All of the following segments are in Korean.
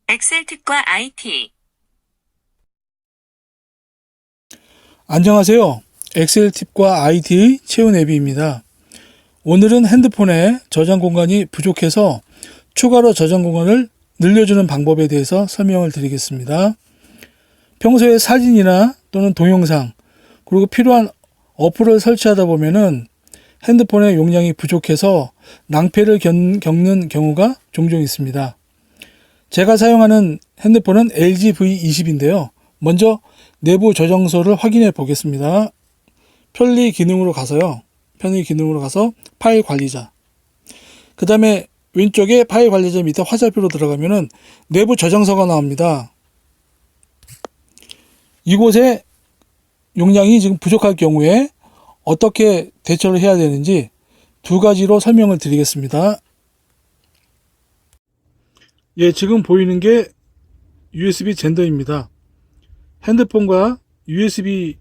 엑셀 특과 IT. 안녕하세요. 엑셀 팁과 IT 채훈앱입니다. 오늘은 핸드폰에 저장 공간이 부족해서 추가로 저장 공간을 늘려주는 방법에 대해서 설명을 드리겠습니다. 평소에 사진이나 또는 동영상 그리고 필요한 어플을 설치하다 보면은 핸드폰의 용량이 부족해서 낭패를 겪는 경우가 종종 있습니다. 제가 사용하는 핸드폰은 LG V20인데요. 먼저 내부 저장소를 확인해 보겠습니다. 편의 기능으로 가서 파일 관리자. 그 다음에 왼쪽에 파일 관리자 밑에 화살표로 들어가면은 내부 저장소가 나옵니다. 이곳에 용량이 지금 부족할 경우에 어떻게 대처를 해야 되는지 두 가지로 설명을 드리겠습니다. 예, 지금 보이는 게 USB 젠더입니다. 핸드폰과 USB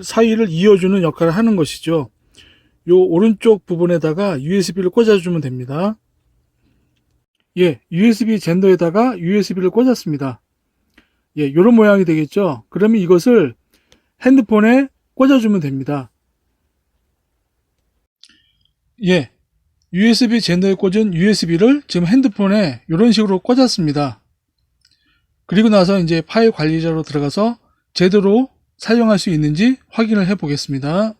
사이를 이어주는 역할을 하는 것이죠. 요 오른쪽 부분에다가 USB를 꽂아주면 됩니다. 예, USB 젠더에다가 USB를 꽂았습니다. 예, 요런 모양이 되겠죠. 그러면 이것을 핸드폰에 꽂아주면 됩니다. 예, USB 젠더에 꽂은 USB를 지금 핸드폰에 이런 식으로 꽂았습니다. 그리고 나서 이제 파일 관리자로 들어가서 제대로 사용할 수 있는지 확인을 해 보겠습니다.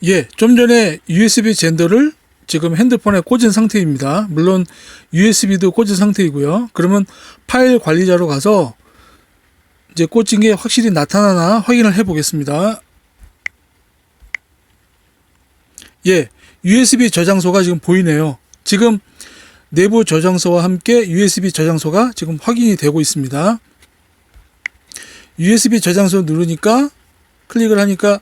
예, 좀 전에 USB 젠더를 지금 핸드폰에 꽂은 상태입니다. 물론 USB도 꽂은 상태이고요. 그러면 파일 관리자로 가서 이제 꽂힌 게 확실히 나타나나 확인을 해 보겠습니다. 예, USB 저장소가 지금 보이네요. 지금 내부 저장소와 함께 USB 저장소가 지금 확인이 되고 있습니다. USB 저장소 누르니까 클릭을 하니까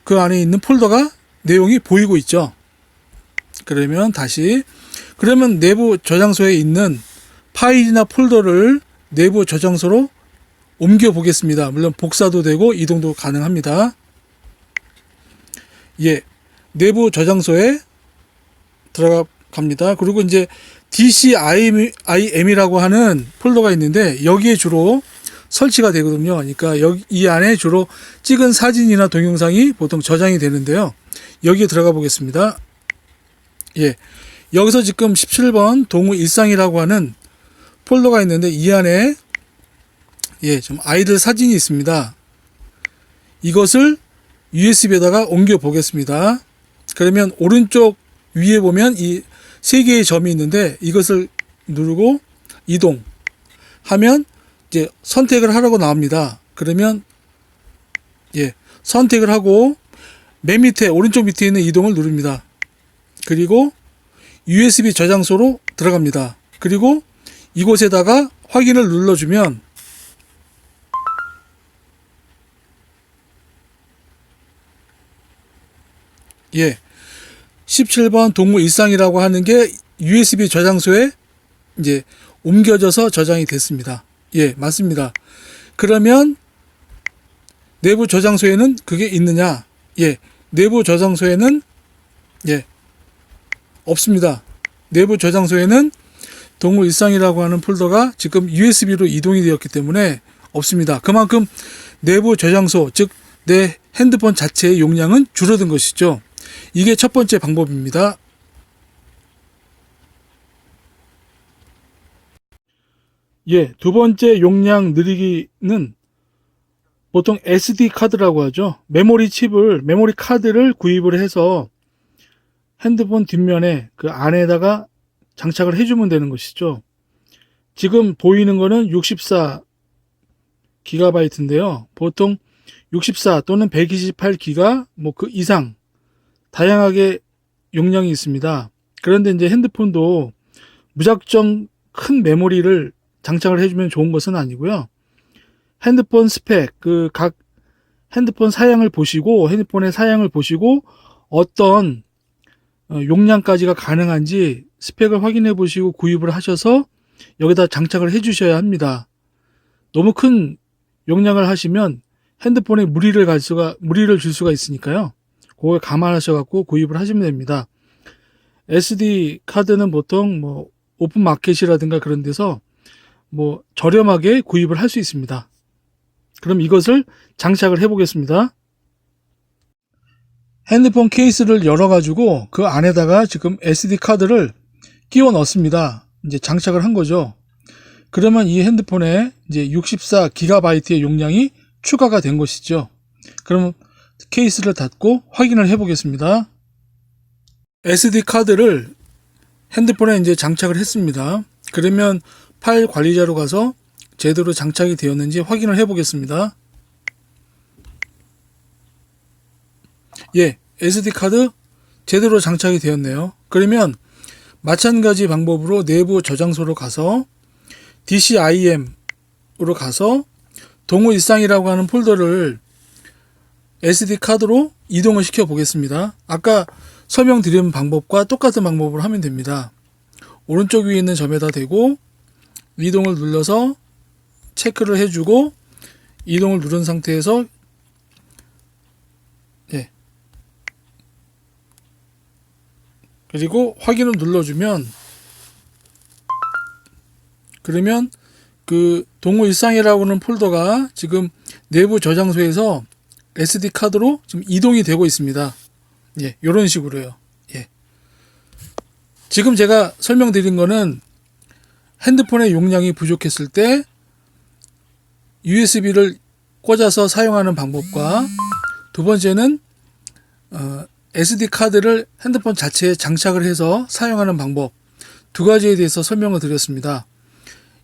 그 안에 있는 폴더가 내용이 보이고 있죠. 그러면 내부 저장소에 있는 파일이나 폴더를 내부 저장소로 옮겨 보겠습니다. 물론 복사도 되고 이동도 가능합니다. 예, 내부 저장소에 들어갑니다. 그리고 이제 DCIM이라고 하는 폴더가 있는데 여기에 주로 설치가 되거든요. 그러니까 이 안에 주로 찍은 사진이나 동영상이 보통 저장이 되는데요. 여기에 들어가 보겠습니다. 예, 여기서 지금 17번 동우 일상이라고 하는 폴더가 있는데 이 안에 좀 아이들 사진이 있습니다. 이것을 USB에다가 옮겨 보겠습니다. 그러면 오른쪽 위에 보면 이 세 개의 점이 있는데 이것을 누르고 이동하면 이제 선택을 하라고 나옵니다. 그러면 선택을 하고 맨 밑에 오른쪽 밑에 있는 이동을 누릅니다. 그리고 USB 저장소로 들어갑니다. 그리고 이곳에다가 확인을 눌러주면 17번 동무 일상이라고 하는 게 USB 저장소에 이제 옮겨져서 저장이 됐습니다. 예, 맞습니다. 그러면 내부 저장소에는 그게 있느냐? 예, 내부 저장소에는 없습니다. 내부 저장소에는 동무 일상이라고 하는 폴더가 지금 USB로 이동이 되었기 때문에 없습니다. 그만큼 내부 저장소, 즉 내 핸드폰 자체의 용량은 줄어든 것이죠. 이게 첫 번째 방법입니다. 예, 두 번째 용량 늘리기는 보통 SD 카드라고 하죠. 메모리 카드를 구입을 해서 핸드폰 뒷면에 그 안에다가 장착을 해주면 되는 것이죠. 지금 보이는 거는 64GB인데요. 보통 64 또는 128GB 뭐 그 이상 다양하게 용량이 있습니다. 그런데 이제 핸드폰도 무작정 큰 메모리를 장착을 해주면 좋은 것은 아니고요. 핸드폰 스펙, 각 핸드폰의 사양을 보시고 어떤 용량까지가 가능한지 스펙을 확인해 보시고 구입을 하셔서 여기다 장착을 해 주셔야 합니다. 너무 큰 용량을 하시면 핸드폰에 무리를 줄 수가 있으니까요. 그걸 감안하셔갖고 구입을 하시면 됩니다. SD 카드는 보통 뭐 오픈 마켓이라든가 그런 데서 저렴하게 구입을 할 수 있습니다. 그럼 이것을 장착을 해 보겠습니다. 핸드폰 케이스를 열어가지고 그 안에다가 지금 SD 카드를 끼워 넣습니다. 이제 장착을 한 거죠. 그러면 이 핸드폰에 이제 64GB의 용량이 추가가 된 것이죠. 그럼 케이스를 닫고 확인을 해 보겠습니다. SD 카드를 핸드폰에 이제 장착을 했습니다. 그러면 파일 관리자로 가서 제대로 장착이 되었는지 확인을 해 보겠습니다. 예, SD카드 제대로 장착이 되었네요. 그러면 마찬가지 방법으로 내부 저장소로 가서 DCIM으로 가서 동호13이라고 하는 폴더를 SD카드로 이동을 시켜 보겠습니다. 아까 설명드린 방법과 똑같은 방법으로 하면 됩니다. 오른쪽 위에 있는 점에다 대고 이동을 눌러서 체크를 해주고 이동을 누른 상태에서 그리고 확인을 눌러주면 그러면 그 동호13이라고 하는 폴더가 지금 내부 저장소에서 SD 카드로 지금 이동이 되고 있습니다. 예, 이런 식으로요. 예. 지금 제가 설명드린 거는 핸드폰의 용량이 부족했을 때 USB를 꽂아서 사용하는 방법과 두 번째는 SD 카드를 핸드폰 자체에 장착을 해서 사용하는 방법 두 가지에 대해서 설명을 드렸습니다.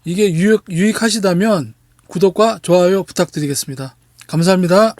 이게 유익하시다면 구독과 좋아요 부탁드리겠습니다. 감사합니다.